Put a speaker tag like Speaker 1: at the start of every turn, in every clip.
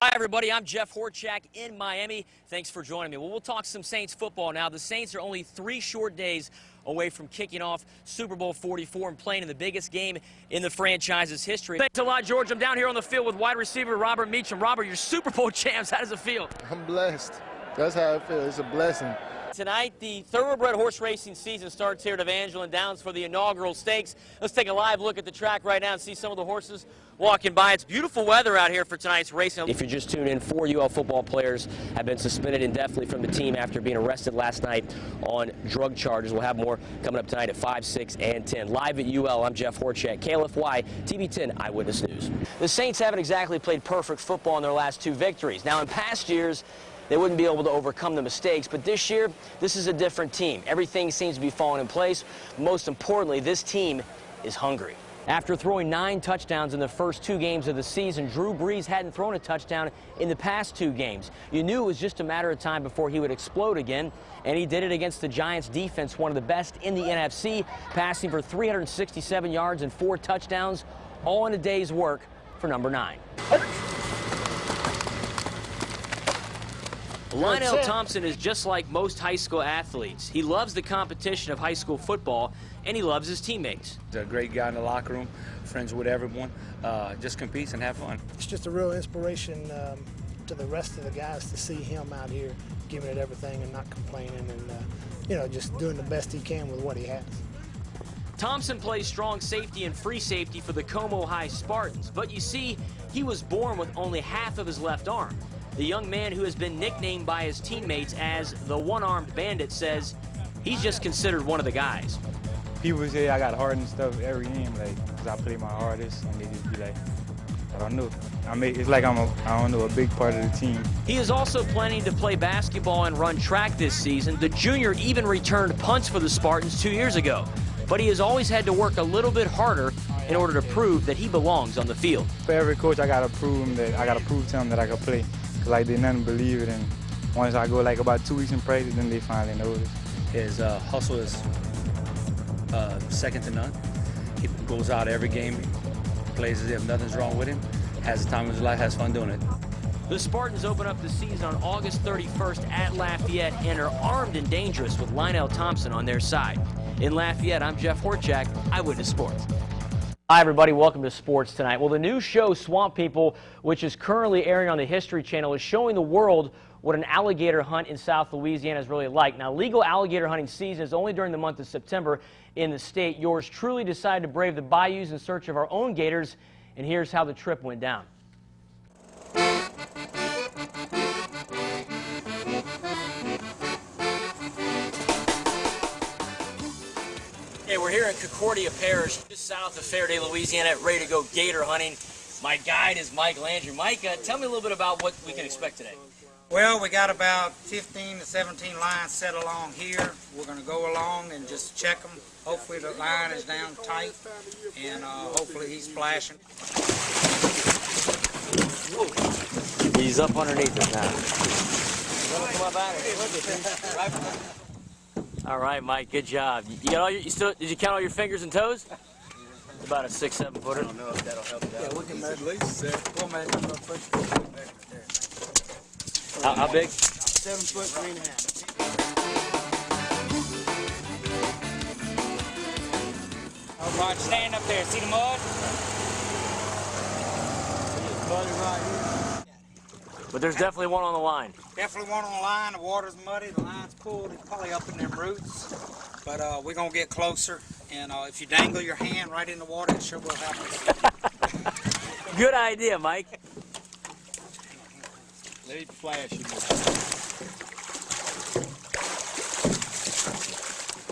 Speaker 1: Hi, everybody. I'm Jeff Horchak in Miami. Thanks for joining me. Well, we'll talk some Saints football now. The Saints are only 3 short days away from kicking off Super Bowl 44 and playing in the biggest game in the franchise's history. Thanks a lot, George. I'm down here on the field with wide receiver Robert Meacham. Robert, you're Super Bowl champs. How does it feel?
Speaker 2: I'm blessed. That's how I feel. It's a blessing.
Speaker 1: Tonight, the thoroughbred horse racing season starts here at Evangeline Downs for the inaugural stakes. Let's take a live look at the track right now and see some of the horses walking by. It's beautiful weather out here for tonight's racing. If you're just tuned in, 4 UL football players have been suspended indefinitely from the team after being arrested last night on drug charges. We'll have more coming up tonight at 5, 6, and 10. Live at UL, I'm Jeff Horchak, KLFY, TV 10 Eyewitness News. The Saints haven't exactly played perfect football in their last 2 victories. Now, in past years, they wouldn't be able to overcome the mistakes, but this year, this is a different team. Everything seems to be falling in place. Most importantly, this team is hungry. After throwing 9 touchdowns in the first 2 games of the season, Drew Brees hadn't thrown a touchdown in the past 2 games. You knew it was just a matter of time before he would explode again, and he did it against the Giants defense, one of the best in the NFC, passing for 367 yards and 4 touchdowns, all in a day's work for number 9. Lionel Thompson is just like most high school athletes. He loves the competition of high school football, and he loves his teammates.
Speaker 3: He's a great guy in the locker room, friends with everyone, just competes and have fun.
Speaker 4: It's just a real inspiration to the rest of the guys to see him out here giving it everything and not complaining and, you know, just doing the best he can with what he has.
Speaker 1: Thompson plays strong safety and free safety for the Como High Spartans, but you see, he was born with only half of his left arm. The young man who has been nicknamed by his teammates as the one-armed bandit says he's just considered one of the guys.
Speaker 5: People say I got hard and stuff every game, like, because I play my hardest, and they just be like, I don't know. It's like I don't know, a big part of the team.
Speaker 1: He is also planning to play basketball and run track this season. The junior even returned punts for the Spartans 2 years ago. But he has always had to work a little bit harder in order to prove that he belongs on the field.
Speaker 5: For every coach, I gotta prove to him that I can play. Cause like they nothing believe it, and once I go like about 2 weeks in practice, then they finally notice.
Speaker 3: His hustle is second to none. He goes out every game, plays as if nothing's wrong with him, has the time of his life, has fun doing it.
Speaker 1: The Spartans open up the season on August 31st at Lafayette and are armed and dangerous with Lionel Thompson on their side. In Lafayette, I'm Jeff Horchak, Eyewitness Sports. Hi, everybody. Welcome to Sports Tonight. Well, the new show, Swamp People, which is currently airing on the History Channel, is showing the world what an alligator hunt in South Louisiana is really like. Now, legal alligator hunting season is only during the month of September in the state. Yours truly decided to brave the bayous in search of our own gators, and here's how the trip went down. Hey, we're here in Concordia Parish, just south of Faraday, Louisiana, ready to go gator hunting. My guide is Mike Landry. Mike, tell me a little bit about what we can expect today.
Speaker 6: Well, we got about 15 to 17 lines set along here. We're going to go along and just check them. Hopefully the line is down tight, and hopefully he's flashing.
Speaker 1: Whoa. He's up underneath us now. Come up out of here. All right, Mike, good job. You got all your, did you count all your fingers and toes? About a 6, 7 footer. I don't know if that'll help you out.
Speaker 6: Yeah, we can at least we'll make it
Speaker 1: How big?
Speaker 6: 7 foot, 3.5. All right, stand up there. See the mud? Muddy right here.
Speaker 1: But there's definitely one on the line.
Speaker 6: Definitely one on the line. The water's muddy. The line's pulled. It's probably up in them roots. But we're going to get closer. And if you dangle your hand right in the water, it sure will help us.
Speaker 1: Good idea, Mike.
Speaker 3: Let it flash.
Speaker 6: A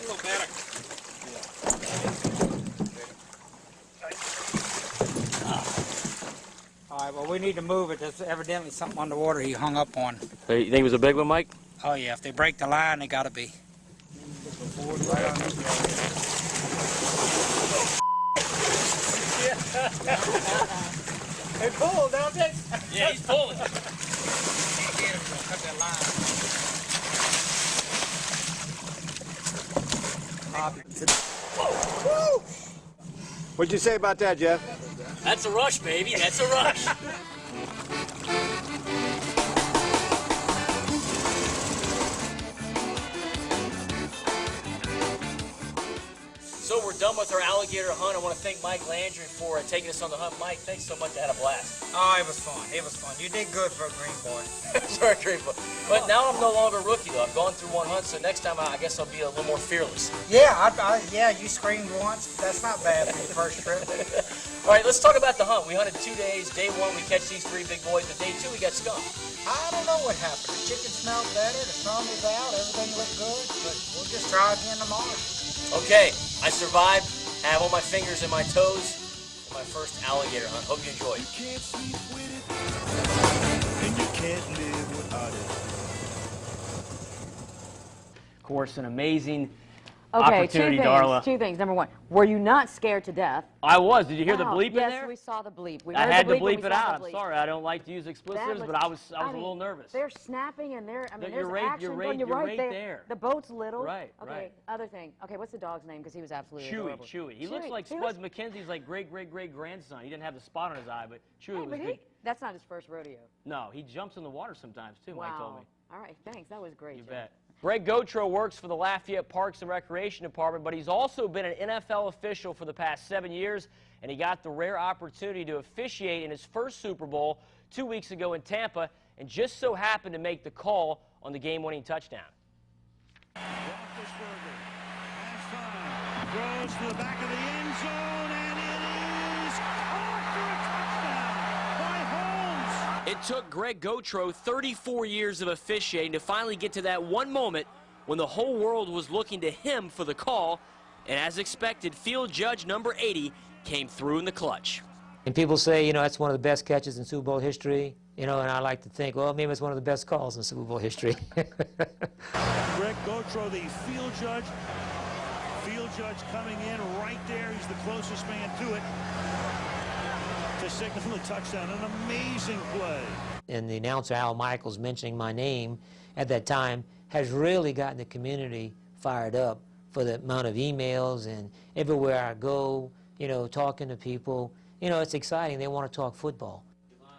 Speaker 6: little better. All right, well, we need to move it. There's evidently something underwater he hung up on.
Speaker 1: So you think it was a big one, Mike?
Speaker 6: Oh, yeah. If they break the line, they got to be.
Speaker 4: They pull, don't they?
Speaker 1: Yeah, he's pulling.
Speaker 6: Cut that line.
Speaker 2: What'd you say about that, Jeff?
Speaker 1: That's a rush, baby. That's a rush. done with our alligator hunt. I want to thank Mike Landry for taking us on the hunt. Mike, thanks so much. I had a blast.
Speaker 6: Oh, it was fun. It was fun. You did good for a green boy.
Speaker 1: Sorry, Green Boy. But now I'm no longer a rookie, though. I've gone through one hunt, so next time I guess I'll be a little more fearless.
Speaker 6: Yeah, yeah, you screamed once. That's not bad for your first trip.
Speaker 1: All right, let's talk about the hunt. We hunted 2 days. Day 1, we catch these 3 big boys, but day 2, we got skunked.
Speaker 6: I don't know what happened. The chicken smelled better, the sun was out, everything looked good, but we'll just try again tomorrow.
Speaker 1: Okay, I survived. I have all my fingers and my toes in my first alligator hunt. Hope you enjoy.
Speaker 7: You can't sleep with it, and you can't live without it.
Speaker 1: Of course, an amazing
Speaker 8: Okay,
Speaker 1: opportunity, Darla.
Speaker 8: two things. Number one, were you not scared to death?
Speaker 1: I was. Did you hear the
Speaker 8: Oh,
Speaker 1: bleep in there?
Speaker 8: Yes, we saw the bleep. We
Speaker 1: I
Speaker 8: heard
Speaker 1: had
Speaker 8: the
Speaker 1: to
Speaker 8: bleep
Speaker 1: bleep
Speaker 8: and
Speaker 1: it
Speaker 8: we saw
Speaker 1: out.
Speaker 8: the
Speaker 1: I'm
Speaker 8: bleep.
Speaker 1: sorry. I don't like to use expletives,
Speaker 8: That
Speaker 1: but I was a
Speaker 8: mean,
Speaker 1: little nervous.
Speaker 8: They're snapping and they're, I mean,
Speaker 1: You're
Speaker 8: there's
Speaker 1: right-
Speaker 8: action
Speaker 1: you're
Speaker 8: going.
Speaker 1: right-
Speaker 8: You're
Speaker 1: you're
Speaker 8: right
Speaker 1: right
Speaker 8: there.
Speaker 1: there.
Speaker 8: The boat's little.
Speaker 1: Right,
Speaker 8: Okay,
Speaker 1: right.
Speaker 8: other thing. Okay, what's the dog's name? Because he was absolutely adorable.
Speaker 1: Chewy. He looks like
Speaker 8: He
Speaker 1: Spuds McKenzie's like great-great-great-grandson. He didn't have the spot on his eye, but Chewy
Speaker 8: Hey,
Speaker 1: was
Speaker 8: but
Speaker 1: good.
Speaker 8: that's not his first rodeo.
Speaker 1: No, he jumps in the water sometimes, too, Mike told me.
Speaker 8: All right, thanks. That was great.
Speaker 1: You
Speaker 8: Joe.
Speaker 1: bet. Greg Gautreaux works for the Lafayette Parks and Recreation Department, but he's also been an NFL official for the past 7 years, and he got the rare opportunity to officiate in his first Super Bowl 2 weeks ago in Tampa, and just so happened to make the call on the game-winning touchdown.
Speaker 7: Roethlisberger has time, throws to the back of the end zone, and it is off for a touchdown by Holmes.
Speaker 1: It took Greg Gautreaux 34 years of officiating to finally get to that one moment when the whole world was looking to him for the call, and as expected, field judge number 80 came through in the clutch.
Speaker 9: And people say, you know, that's one of the best catches in Super Bowl history, you know, and I like to think, well, maybe it's one of the best calls in Super Bowl history.
Speaker 7: Greg Gautreaux, the field judge. Field judge coming in right there. He's the closest man to it to signal the touchdown. An amazing play.
Speaker 9: And the announcer, Al Michaels, mentioning my name at that time has really gotten the community fired up for the amount of emails, and everywhere I go, you know, talking to people. You know, it's exciting. They want to talk football.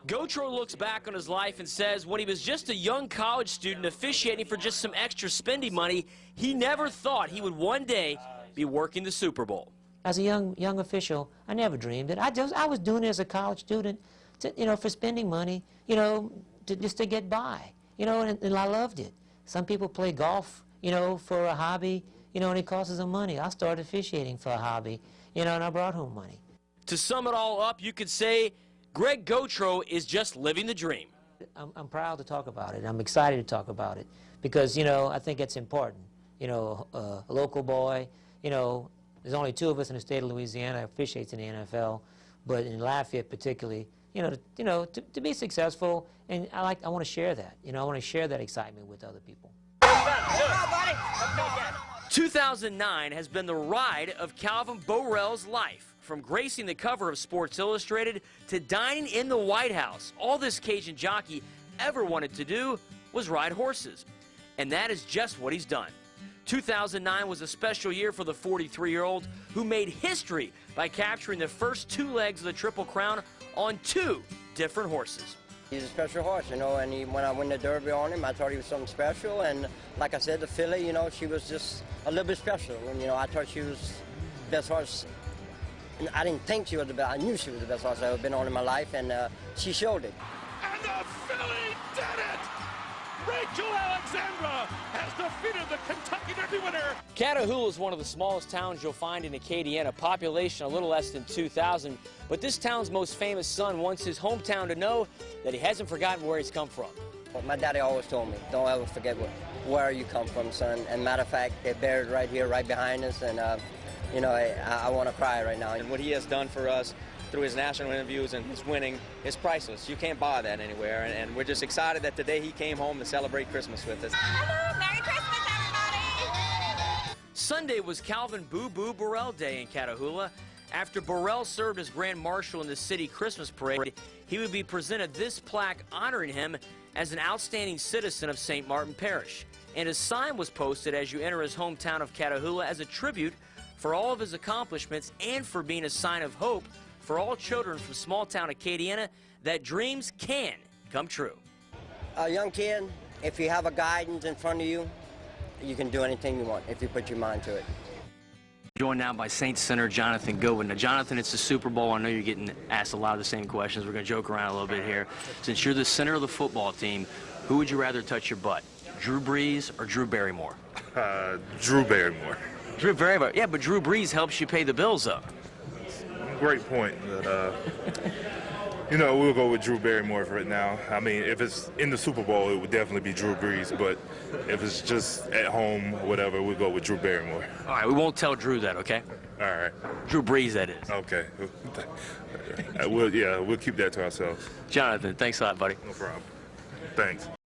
Speaker 1: Gautreaux looks back on his life and says when he was just a young college student officiating for just some extra spending money, he never thought he would one day be working the Super Bowl.
Speaker 9: As a young official, I never dreamed it. I was doing it as a college student, to, you know, for spending money, you know, just to get by, you know, and I loved it. Some people play golf, you know, for a hobby, you know, and it costs them money. I started officiating for a hobby, you know, and I brought home money.
Speaker 1: To sum it all up, you could say Greg Gautreaux is just living the dream.
Speaker 9: I'm proud to talk about it. I'm excited to talk about it because, you know, I think it's important. You know, a local boy, you know, there's only 2 of us in the state of Louisiana officiates in the NFL, but in Lafayette particularly, you know, to be successful, and I want to share that. You know, I want to share that excitement with other people.
Speaker 1: 2009 has been the ride of Calvin Borel's life. From gracing the cover of Sports Illustrated to dining in the White House, all this Cajun jockey ever wanted to do was ride horses. And that is just what he's done. 2009 was a special year for the 43-year-old who made history by capturing the first 2 legs of the Triple Crown on 2 different horses.
Speaker 10: He's a special horse, you know, and when I won the Derby on him, I thought he was something special. And like I said, the filly, you know, she was just a little bit special. And, you know, I thought she was the best horse. And I didn't think she was the best. I knew she was the best horse I've ever been on in my life, and she showed it.
Speaker 7: And the filly did it! Rachel Alexandra has defeated the Kentucky Derby winner.
Speaker 1: Catahoula is one of the smallest towns you'll find in Acadiana, population a little less than 2,000. But this town's most famous son wants his hometown to know that he hasn't forgotten where he's come from.
Speaker 10: My daddy always told me, don't ever forget where you come from, son. And matter of fact, they're buried right here, right behind us. And, you know, I want to cry right now.
Speaker 11: And what he has done for us through his national interviews and his winning is priceless. You can't buy that anywhere, and we're just excited that today he came home to celebrate Christmas with us.
Speaker 12: Hello, Merry Christmas, everybody!
Speaker 1: Sunday was Calvin Boo Boo Borel Day in Catahoula. After Borel served as Grand Marshal in the city Christmas parade, he would be presented this plaque honoring him as an outstanding citizen of St. Martin Parish. And a sign was posted as you enter his hometown of Catahoula as a tribute for all of his accomplishments and for being a sign of hope for all children from small-town Acadiana that dreams can come true.
Speaker 10: A young kid, if you have a guidance in front of you, you can do anything you want if you put your mind to it.
Speaker 1: Joined now by Saints center Jonathan Goodwin. Now, Jonathan, it's the Super Bowl. I know you're getting asked a lot of the same questions. We're going to joke around a little bit here. Since you're the center of the football team, who would you rather touch your butt, Drew Brees or Drew Barrymore?
Speaker 13: Drew Barrymore.
Speaker 1: Drew Barrymore. Yeah, but Drew Brees helps you pay the bills up.
Speaker 13: Great point. You know, we'll go with Drew Barrymore for it now. I mean, if it's in the Super Bowl, it would definitely be Drew Brees. But if it's just at home, whatever, we'll go with Drew Barrymore.
Speaker 1: All right, we won't tell Drew that, okay?
Speaker 13: All right.
Speaker 1: Drew Brees, that is.
Speaker 13: Okay. We'll keep that to ourselves.
Speaker 1: Jonathan, thanks a lot, buddy.
Speaker 13: No problem. Thanks.